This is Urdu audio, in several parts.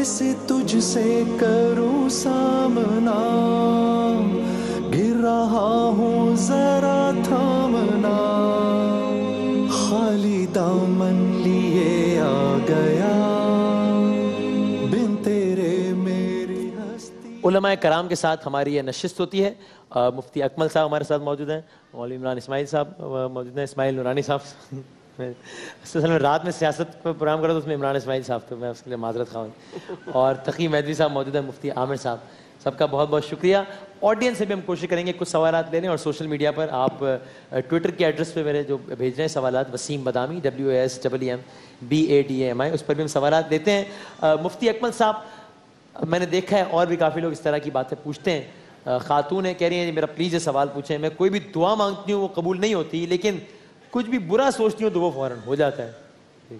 کیسے تجھ سے کروں سامنا، گر رہا ہوں ذرا تھامنا، خالی دامن لیے آ گیا بن تیرے میری ہستی۔ علماء کرام کے ساتھ ہماری یہ نشست ہوتی ہے۔ مفتی اکمل صاحب ہمارے ساتھ موجود ہیں، مولوی عمران اسماعیل صاحب موجود ہیں، اسماعیل نورانی صاحب۔ اصل میں رات میں سیاست پر پروگرام کرا تو اس میں عمران اسماعیل صاحب تھے، میں اس کے لیے معذرت خواہ ہوں۔ اور تقی مہدوی صاحب موجود ہیں، مفتی عامر صاحب، سب کا بہت بہت شکریہ۔ آڈینس سے بھی ہم کوشش کریں گے کچھ سوالات لے لیں، اور سوشل میڈیا پر آپ ٹویٹر کے ایڈریس پہ میرے جو بھیج رہے ہیں سوالات، وسیم بدامی WASEMBADAMI، اس پر بھی ہم سوالات لیتے ہیں۔ مفتی اکمل صاحب، میں نے دیکھا ہے اور بھی کافی لوگ اس طرح کی باتیں پوچھتے ہیں۔ خاتون ہیں، کہہ رہی ہیں میرا پلیز یہ سوال پوچھیں، میں کوئی بھی دعا مانگتی ہوں وہ قبول نہیں ہوتی، لیکن کچھ بھی برا سوچتی ہوں تو وہ فوراً ہو جاتا ہے،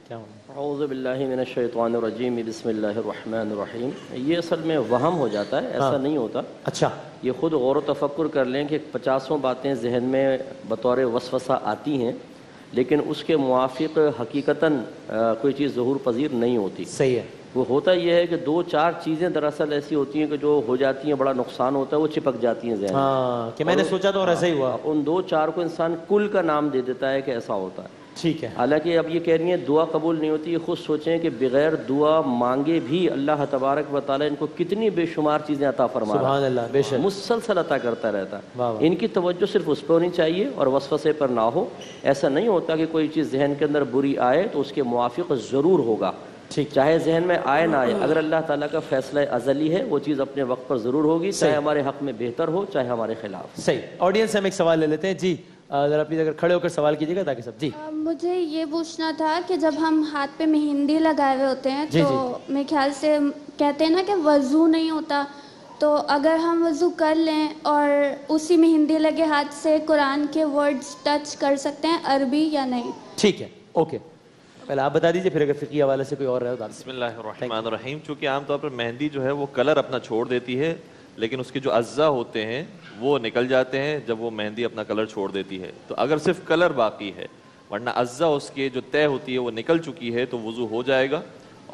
کیا ہونا؟ اعوذ باللہ من الشیطان الرجیم، بسم اللہ الرحمن الرحیم۔ یہ اصل میں وہم ہو جاتا ہے، ایسا نہیں ہوتا۔ اچھا، یہ خود غور و تفکر کر لیں کہ 50 باتیں ذہن میں بطور وسوسہ آتی ہیں، لیکن اس کے موافق حقیقتاً کوئی چیز ظہور پذیر نہیں ہوتی۔ صحیح ہے۔ وہ ہوتا یہ ہے کہ 2-4 چیزیں دراصل ایسی ہوتی ہیں کہ جو ہو جاتی ہیں، بڑا نقصان ہوتا ہے، وہ چپک جاتی ہیں ذہن میں۔ ہاں، کہ میں نے سوچا تو اور ایسا ہی ہوا۔ ان 2-4 کو انسان کل کا نام دے دیتا ہے کہ ایسا ہوتا ہے۔ ٹھیک ہے۔ حالانکہ اب یہ کہہ رہی ہیں دعا قبول نہیں ہوتی، خود سوچیں کہ بغیر دعا مانگے بھی اللہ تبارک و تعالیٰ ان کو کتنی بے شمار چیزیں عطا فرما رہا ہے۔ سبحان اللہ، بے شک، مسلسل عطا کرتا رہتا ہے۔ واہ واہ۔ ان کی توجہ صرف اس پہ ہونی چاہیے اور وسوسے پر نہ ہو۔ ایسا نہیں ہوتا کہ کوئی چیز ذہن کے اندر بری آئے تو اس کے موافق ضرور ہوگا، چاہے ذہن میں آئے نہ آئے۔ اگر اللہ تعالیٰ کا فیصلہ ازلی ہے وہ چیز اپنے وقت پر ضرور ہوگی، چاہے ہمارے حق میں بہتر ہو چاہے ہمارے خلاف۔ صحیح۔ آڈینس سے ہم ایک سوال لے لیتے ہیں۔ جی ذرا پلیز اگر کھڑے ہو کر سوال کیجیے گا تاکہ سب۔ جی مجھے یہ پوچھنا تھا کہ جب ہم ہاتھ پہ مہندی لگائے ہوئے ہوتے ہیں تو میرے خیال سے کہتے ہیں نا کہ وضو نہیں ہوتا، تو اگر ہم وضو کر لیں اور اسی مہندی لگے ہاتھ سے قرآن کے ورڈز ٹچ کر سکتے ہیں عربی یا نہیں؟ ٹھیک ہے، اوکے، پہلے آپ بتا دیجیے، پھر اگر فقہی حوالے سے کوئی اور رہے تو۔ بسم اللہ الرحمن الرحیم۔ چونکہ عام طور پر مہندی جو ہے وہ کلر اپنا چھوڑ دیتی ہے، لیکن اس کے جو اجزاء ہوتے ہیں وہ نکل جاتے ہیں جب وہ مہندی اپنا کلر چھوڑ دیتی ہے، تو اگر صرف کلر باقی ہے، ورنہ اجزاء اس کے جو طے ہوتی ہے وہ نکل چکی ہے، تو وضو ہو جائے گا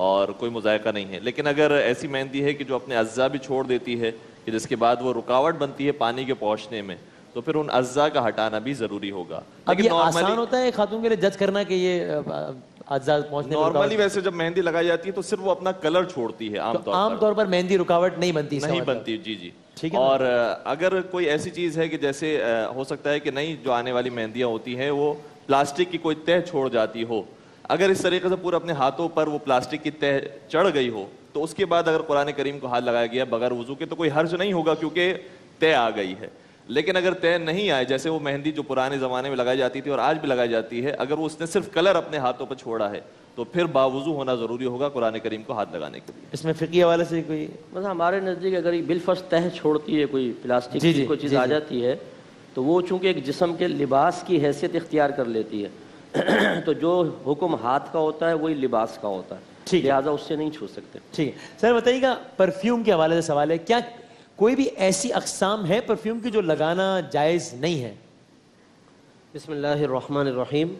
اور کوئی مذائقہ نہیں ہے۔ لیکن اگر ایسی مہندی ہے کہ جو اپنے اجزاء بھی چھوڑ دیتی ہے، کہ جس کے بعد وہ رکاوٹ بنتی ہے پانی کے پہنچنے میں، تو پھر ان اجزاء کا ہٹانا بھی ضروری ہوگا۔ اب یہ آسان ہوتا ہے خاتون کے لیے جج کرنا کہ یہ اجزاء پہنچنے میں؟ نارملی ویسے جب مہندی لگائی جاتی ہے تو صرف وہ اپنا کلر چھوڑتی ہے، عام طور پر مہندی رکاوٹ نہیں بنتی؟ نہیں بنتی، جی جی۔ اور اگر کوئی ایسی چیز ہے کہ جیسے ہو سکتا ہے کہ نہیں، جو آنے والی مہندیاں ہوتی ہیں وہ پلاسٹک کی کوئی تہ چھوڑ جاتی ہو، اگر اس طریقے سے پورا اپنے ہاتھوں پر وہ پلاسٹک کی تہ چڑھ گئی ہو تو اس کے بعد اگر قرآن کریم کو ہاتھ لگایا گیا بغیر وضو کے تو کوئی حرج نہیں ہوگا، کیونکہ تہ آ گئی ہے۔ لیکن اگر طے نہیں آئے، جیسے وہ مہندی جو پرانے زمانے میں لگائی جاتی تھی اور آج بھی لگائی جاتی ہے، اگر وہ اس نے صرف کلر اپنے ہاتھوں پر چھوڑا ہے تو پھر باوضو ہونا ضروری ہوگا قرآن کریم کو ہاتھ لگانے کے لیے۔ اس میں فقہی حوالے سے کوئی؟ بس ہمارے نزدیک اگر یہ بالفرض تہ چھوڑتی ہے، کوئی پلاسٹک کی کوئی چیز آ جاتی ہے، تو وہ چونکہ ایک جسم کے لباس کی حیثیت اختیار کر لیتی ہے، تو جو حکم ہاتھ کا ہوتا ہے وہی لباس کا ہوتا ہے، لہٰذا اس سے نہیں چھو سکتے۔ ٹھیک ہے سر، بتائیے گا پرفیوم کے حوالے سے سوال ہے، کیا کوئی بھی ایسی اقسام ہے پرفیوم کی جو لگانا جائز نہیں ہے؟ بسم اللہ الرحمن الرحیم۔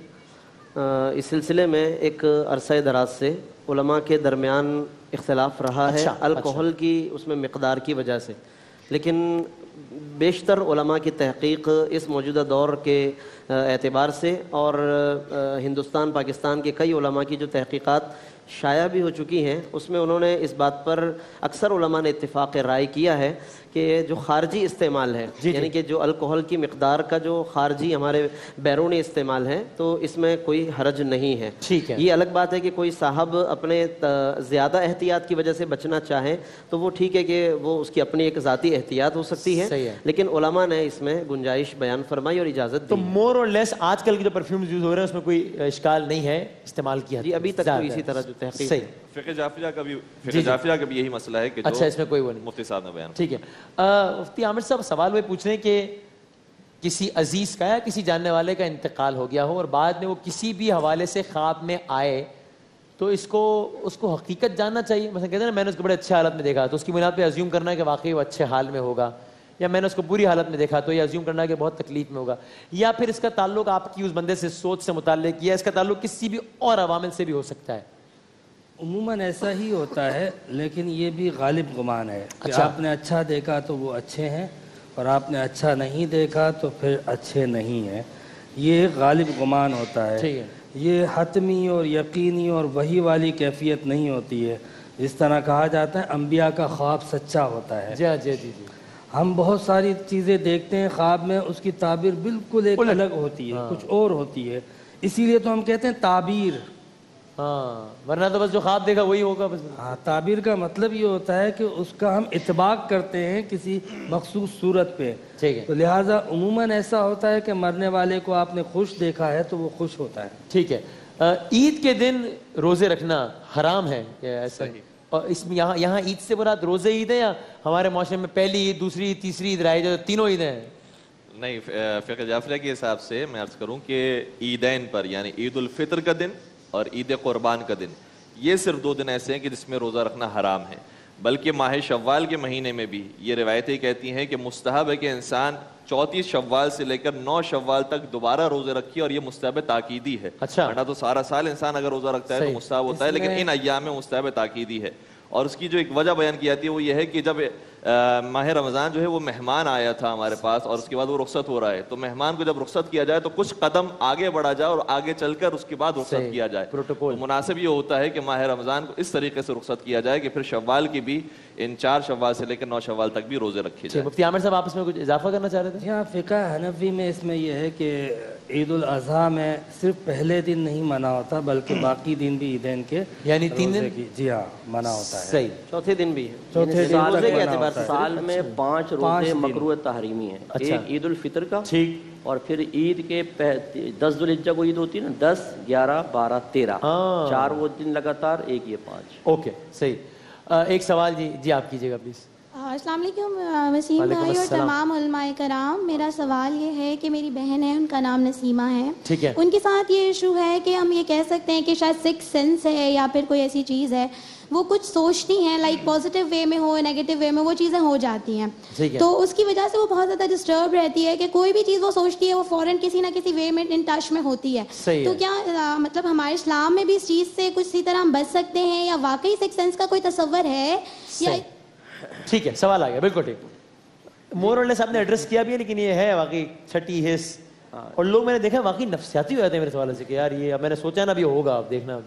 اس سلسلے میں ایک عرصہ دراز سے علماء کے درمیان اختلاف رہا ہے الکحل کی اس میں مقدار کی وجہ سے، لیکن بیشتر علماء کی تحقیق اس موجودہ دور کے اعتبار سے اور ہندوستان پاکستان کے کئی علماء کی جو تحقیقات شائع بھی ہو چکی ہیں، اس میں انہوں نے اس بات پر اکثر علماء نے اتفاق رائے کیا ہے کہ جو خارجی استعمال ہے، یعنی کہ جو الکحل کی مقدار کا جو خارجی ہمارے بیرونی استعمال ہے، تو اس میں کوئی حرج نہیں ہے۔ ٹھیک ہے، یہ الگ بات ہے کہ کوئی صاحب اپنے زیادہ احتیاط کی وجہ سے بچنا چاہیں تو وہ ٹھیک ہے کہ وہ اس کی اپنی ایک ذاتی احتیاط ہو سکتی ہے، لیکن علماء نے اس میں گنجائش بیان فرمائی اور اجازت دی۔ تو مور اور لیس آج کل کی جو پرفیومز یوز ہو رہے ہیں اس میں کوئی اشکال نہیں ہے استعمال کیا؟ جی ابھی تک تو اسی طرح جو تحقیق ہے۔ فقہ جعفریہ کا بھی یہی مسئلہ ہے کہ اچھا اس میں کوئی وہ نہیں، مفتی صاحب نے بیان۔ ٹھیک ہے۔ مفتی عامر صاحب سوال وہ پوچھ رہے ہیں کہ کسی عزیز کا یا کسی جاننے والے کا انتقال ہو گیا ہو اور بعد میں وہ کسی بھی حوالے سے خواب میں آئے تو اس کو حقیقت جاننا چاہیے؟ مثلا کہتے ہیں نا میں نے اس کو بڑے اچھے حالت میں دیکھا تو اس کی بنیاد پہ ازیوم کرنا ہے کہ واقعی وہ اچھے حال میں ہوگا، یا میں نے اس کو بری حالت میں دیکھا تو یہ ازیوم کرنا ہے کہ بہت تکلیف میں ہوگا، یا پھر اس کا تعلق آپ کی اس بندے سے سوچ سے متعلق، یا اس کا تعلق کسی بھی اور عوامل سے بھی ہو سکتا ہے؟ عموماً ایسا ہی ہوتا ہے، لیکن یہ بھی غالب گمان ہے کہ آپ نے اچھا دیکھا تو وہ اچھے ہیں، اور آپ نے اچھا نہیں دیکھا تو پھر اچھے نہیں ہیں. یہ غالب گمان ہوتا ہے. یہ حتمی اور یقینی اور وحی والی کیفیت نہیں ہوتی ہے. جس طرح کہا جاتا ہے انبیاء کا خواب سچا ہوتا ہے. جی. ہم بہت ساری چیزیں دیکھتے ہیں خواب میں، اس کی تعبیر بالکل ایک الگ ہوتی ہے، کچھ اور ہوتی ہے. اسی لیے تو ہم کہتے ہیں تعبیر. ورنہ تو بس جو خواب دیکھا وہی ہوگا بس. تعبیر کا مطلب یہ ہوتا ہے کہ اس کا ہم اطباق کرتے ہیں کسی مخصوص صورت پہ. تو لہٰذا عموماً ایسا ہوتا ہے کہ مرنے والے کو آپ نے خوش دیکھا ہے تو وہ خوش ہوتا ہے. ٹھیک ہے. عید کے دن روزے رکھنا حرام ہے ایسا ہی؟ اور اس میں یہاں عید سے مراد روزے عید ہے یا ہمارے معاشرے میں پہلی عید، دوسری عید، تیسری عید رائج تینوں عیدیں ہیں؟ نہیں، فقہ جعفریہ کے حساب سے میں عرض کروں کہ عیدین پر یعنی عید الفطر کا دن اور عید قربان کا دن، یہ صرف 2 دن ایسے ہیں کہ جس میں روزہ رکھنا حرام ہے. بلکہ ماہ شوال کے مہینے میں بھی یہ روایتیں کہتی ہیں کہ مستحب ہے کہ انسان 34 شوال سے لے کر 9 شوال تک دوبارہ روزے رکھے، اور یہ مستحب تاکیدی ہے. ورنہ تو سارا سال انسان اگر روزہ رکھتا ہے تو مستحب ہوتا ہے، لیکن ان ایام میں مستحب تاکیدی ہے. اور اس کی جو ایک وجہ بیان کی جاتی ہے وہ یہ ہے کہ جب ماہ رمضان جو ہے وہ مہمان آیا تھا ہمارے پاس، اور اس کے بعد وہ رخصت ہو رہا ہے، تو مہمان کو جب رخصت کیا جائے تو کچھ قدم آگے بڑھا جائے اور آگے چل کر اس کے بعد رخصت کیا جائے. تو مناسب یہ ہوتا ہے کہ ماہ رمضان کو اس طریقے سے رخصت کیا جائے کہ پھر شوال کی بھی ان 4 شوال سے لے کر 9 شوال تک بھی روزے رکھے جائیں. مفتی عامر صاحب آپ اس میں کچھ اضافہ کرنا چاہ رہے تھے؟ ہاں، فقہ حنفی میں اس میں یہ ہے کہ عید الاضحیٰ میں صرف پہلے دن نہیں منع ہوتا بلکہ باقی دن بھی عیدین کے یعنی 3 دن جی ہاں منع ہوتا ہے. صحیح. چوتھے دن بھی ہے. چوتھے دن روزے کے اعتبار سے سال میں 5 روزے مکروہ تحریمی ہیں. ایک عید الفطر کا، اور پھر عید کے 10 ذوالحجہ کو عید ہوتی ہے نا، 10 11 12 13 4 وہ دن لگاتار، ایک یہ 5. اوکے صحیح. ایک سوال جی آپ کیجیے گا پلیز. السلام علیکم وسیم بھائی اور تمام علماء کرام. میرا سوال یہ ہے کہ میری بہن ہے، ان کا نام نسیمہ ہے. ٹھیک ہے. ان کے ساتھ یہ ایشو ہے کہ ہم یہ کہہ سکتے ہیں کہ شاید 6 سینس ہے یا پھر کوئی ایسی چیز ہے. وہ کچھ سوچتی ہیں، لائک پازیٹیو وے میں ہو نیگیٹو وے میں، وہ چیزیں ہو جاتی ہیں. تو اس کی وجہ سے وہ بہت زیادہ ڈسٹرب رہتی ہے کہ کوئی بھی چیز وہ سوچتی ہے وہ فوراً کسی نہ کسی وے میں ان ٹچ میں ہوتی ہے. تو کیا مطلب ہمارے اسلام میں بھی اس چیز سے کچھ اسی طرح ہم بچ سکتے ہیں، یا واقعی 6 سینس کا کوئی تصور ہے یا؟ ٹھیک ہے، سوال آ گیا. بالکل ٹھیک. مور اور لیس آپ نے ایڈریس کیا بھی ہے، لیکن یہ ہے واقعی چھٹی حص. اور لوگ میں نے دیکھا واقعی نفسیاتی ہو جاتے ہیں میرے سوال سے کہ یار یہ میں نے سوچا نا بھی ہوگا، آپ دیکھنا.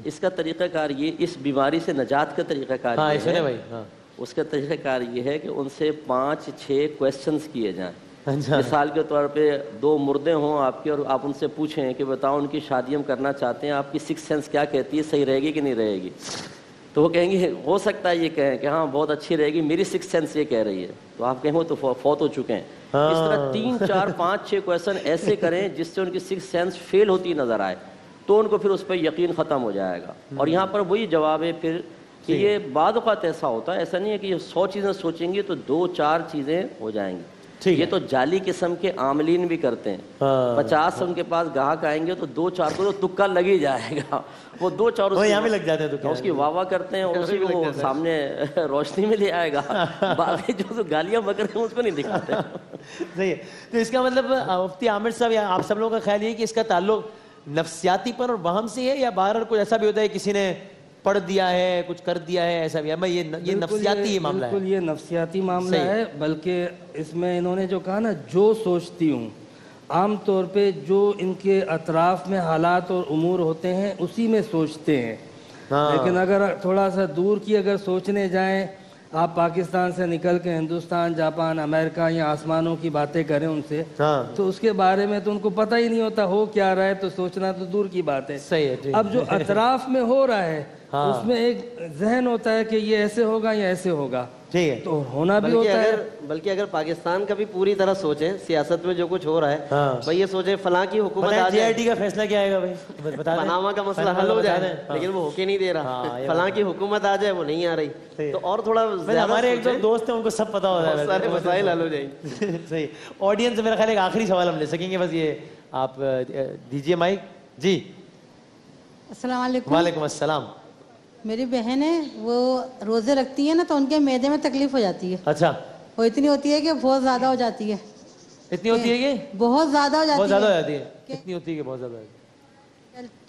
اس کا طریقہ کار یہ، اس بیماری سے نجات کا طریقہ کار یہ ہے، اس کا طریقہ کار یہ ہے کہ ان سے 5-6 کویسچنز کیے جائیں. مثال کے طور پہ 2 مردے ہوں آپ کے، اور آپ ان سے پوچھیں کہ بتاؤ ان کی شادی ہم کرنا چاہتے ہیں، آپ کی 6 سینس کیا کہتی ہے، صحیح رہے گی کہ نہیں رہے گی؟ تو وہ کہیں گے، ہو سکتا ہے یہ کہیں کہ ہاں بہت اچھی رہے گی، میری 6 سینس یہ کہہ رہی ہے. تو آپ کہیں وہ تو فوت ہو چکے ہیں. اس طرح 3 4 5 6 کویشچن ایسے کریں جس سے ان کی 6 سینس فیل ہوتی نظر آئے، تو ان کو پھر اس پہ یقین ختم ہو جائے گا. اور یہاں پر وہی جواب ہے پھر کہ یہ بعض اوقات ایسا ہوتا ہے، ایسا نہیں ہے کہ یہ 100 چیزیں سوچیں گی تو 2-4 چیزیں ہو جائیں گی. یہ تو جعلی قسم کے عاملین بھی کرتے ہیں. 50 ان کے پاس گاہک آئیں گے تو 2-4 کو تو تکا لگ ہی جائے گا. وہ 2-4 یہاں بھی لگ جاتے ہیں، اس کی واہ کرتے ہیں، اور اسی کو وہ سامنے روشنی میں لے آئے گا. باقی جو گالیاں بکر ہیں اس کو نہیں دکھاتے. صحیح ہے. تو اس کا مطلب مفتی عامر صاحب یا آپ سب لوگوں کا خیال یہ کہ اس کا تعلق نفسیاتی پر اور وہم سے ہے، یا باہر کچھ ایسا بھی ہوتا ہے کسی نے پڑھ دیا ہے، کچھ کر دیا ہے، ایسا بھی ہے؟ یہ نفسیاتی معاملہ ہے. بالکل یہ نفسیاتی معاملہ ہے. بلکہ اس میں انہوں نے جو کہا نا، جو سوچتی ہوں، عام طور پہ جو ان کے اطراف میں حالات اور امور ہوتے ہیں اسی میں سوچتے ہیں. لیکن اگر تھوڑا سا دور کی اگر سوچنے جائیں، آپ پاکستان سے نکل کے ہندوستان، جاپان، امریکہ یا آسمانوں کی باتیں کریں ان سے، تو اس کے بارے میں تو ان کو پتہ ہی نہیں ہوتا ہو کیا رہا ہے، تو سوچنا تو دور کی بات ہے. اب جو اطراف میں ہو رہا ہے اس میں ایک ذہن ہوتا ہے کہ یہ ایسے ہوگا یا ایسے ہوگا. ٹھیک ہے، تو ہونا بھی ہوتا ہے. بلکہ اگر پاکستان کا بھی پوری طرح سوچیں، سیاست میں جو کچھ ہو رہا ہے، بھائی یہ سوچیں فلاں کی حکومت آ جائے، JIT کا فیصلہ کیا آئے گا بھائی؟ پاناما کا مسئلہ حل ہو جائے، لیکن وہ ہو کے نہیں دے رہا. فلاں کی حکومت آ جائے، وہ نہیں آ رہی. تو اور تھوڑا ہمارے ایک دو دوست ہیں ان کو سب پتا ہوتا ہے، سارے مسائل حل ہو جائیں گے. صحیح. آڈینس سے میرا خیال ایک آخری سوال ہم لے سکیں گے بس، یہ آپ دیجیے مائک. جی السلام علیکم. وعلیکم السلام. میری بہن ہے، وہ روزے رکھتی ہے نا تو ان کے معدے میں تکلیف ہو جاتی ہے. اچھا. وہ اتنی ہوتی ہے کہ بہت زیادہ ہو جاتی ہے. اتنی ہوتی ہے کہ بہت زیادہ ہو جاتی ہے. بہت زیادہ ہو جاتی ہے. اتنی ہوتی ہے کہ بہت زیادہ ہو جاتی ہے.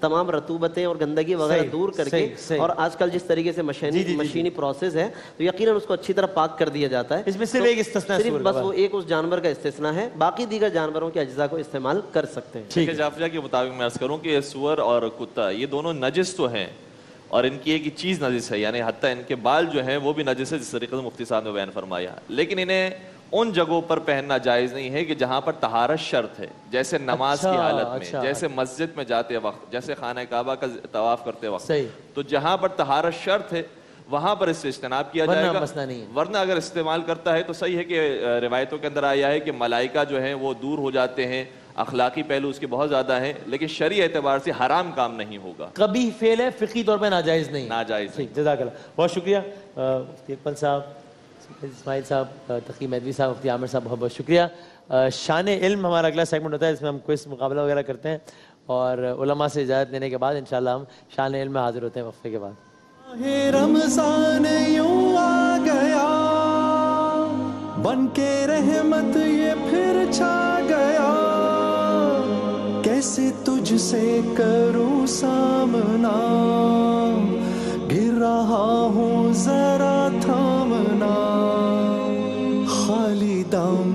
تمام رطوبتیں اور گندگی وغیرہ دور کر کے، اور آج کل جس طریقے سے مشینی پروسیس ہے تو یقیناً اس کو اچھی طرح پاک کر دیا جاتا ہے. اس میں صرف ایک استثناء ہے، صرف بس وہ ایک اس جانور کا استثناء ہے، باقی دیگر جانوروں کے اجزاء کو استعمال کر سکتے ہیں. ٹھیک ہے، جعفریہ کے مطابق میں عرض کروں کہ سور اور کتا یہ دونوں نجس تو ہیں، اور ان کی ایک چیز نجس ہے، یعنی حتیٰ ان کے بال جو ہیں وہ بھی نجس ہے، جس طریقے سے مفتی صاحب نے بیان فرمایا. لیکن انہیں ان جگہوں پر پہننا جائز نہیں ہے کہ جہاں پر طہارت شرط ہے، جیسے نماز کی حالت میں، جیسے مسجد میں جاتے وقت، جیسے خانہ کعبہ کا طواف کرتے وقت. تو جہاں پر طہارت شرط ہے وہاں پر اس سے اجتناب کیا جائے گا، ورنہ اگر استعمال کرتا ہے تو صحیح ہے کہ روایتوں کے اندر آیا ہے کہ ملائکہ جو ہیں وہ دور ہو جاتے ہیں، اخلاقی پہلو اس کے بہت زیادہ ہیں، لیکن شرعی اعتبار سے حرام کام نہیں ہوگا. کبھی فعل ہے، فقہی طور پہ ناجائز نہیں. ناجائز. جزاک اللہ، بہت شکریہ مفتی اکمل صاحب، اسماعیل صاحب، تقی مہدوی صاحب، مفتی عامر صاحب، بہت بہت شکریہ. شان علم ہمارا اگلا سیگمنٹ ہوتا ہے، اس میں ہم کوئز مقابلہ وغیرہ کرتے ہیں، اور علماء سے اجازت لینے کے بعد انشاءاللہ ہم شان علم میں حاضر ہوتے ہیں وقفے کے بعد. رمضان یوں آ گیا بن کے رحمت یہ پھر چھا گیا، کیسے تجھ سے کروں سامنا، گر رہا ہوں ذرا تھامنا، خالی دام